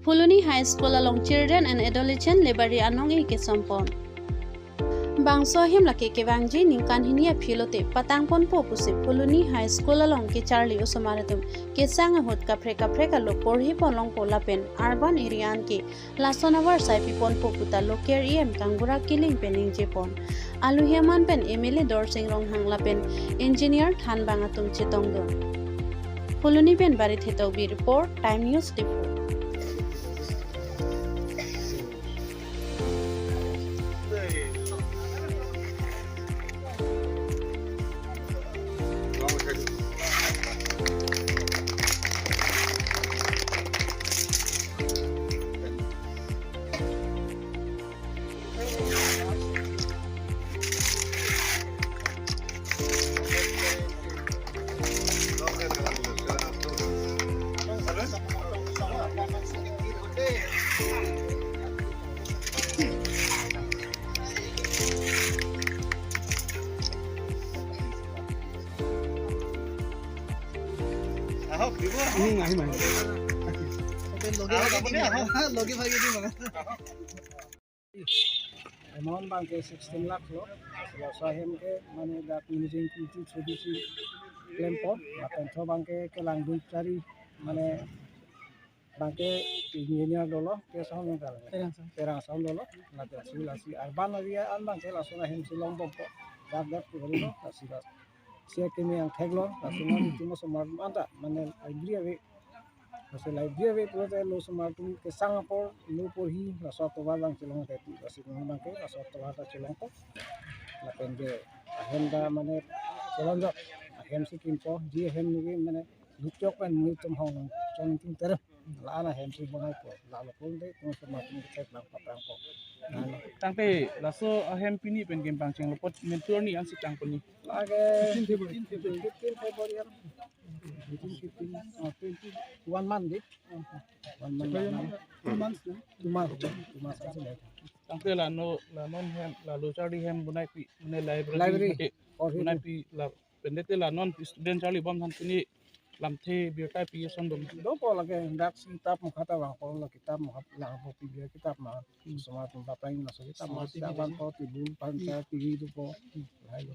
Phuloni High School along children and adolescents lebari anong kesom pon. Bangso him laki ke bangji ningkan hinia philote patang pon po pusi Phuloni High School along ke Charlie usomaratum ke sang hot kapre ka lo porhi polong polapen urban area an ke lasonawar sai pipon po puta loker em kangura killing pening jepon alu hiaman pen MLA dor sing rong hangla pen engineer than bangatum chetong do Phuloni pen bari thetau bi report time news report. Amount bank 16 lakh lo. So hem ke mane that using to tradisi claim pot. Akan so bank ke langgul cari mane bank engineer dolo kesom yang kalah. Terang sound dolo. Nanti silasi urban area an bank langsung hem silong bompo. Dat kuri lo. Silas. Siapa yang teglo. Langsung cuma semua manta mane library. Masih library itu ada lo semua tu kesang apa lo pergi langsung tu balang cilong tadi masih memang ke langsung tu ada cilong tu lakukan je agenda mana cilong tu agenda si kimpo dia agenda ni mana lucu kan muncul hong cong ting terus lah ana agenda si bonai po lalu pun deh tu semua tu kita lang patang po Tangpe laso ahem pini pen game pangceng lopot mentor ni ansi tang puni. lagi 15 Februari 1 month deh 1 month 2 months 2 months kasih Tangpe la non hem lalu cari hem bunai pi bunai library Library. bunai pi la pendete la non student cari bom han puni lam the biar pi son dom. Dong pola ke dak kitab mo kata wang pola kitab mo lang po pigya kitab ma semua tempat lain masuk kitab mo siapan po tibul panca tigi itu po lain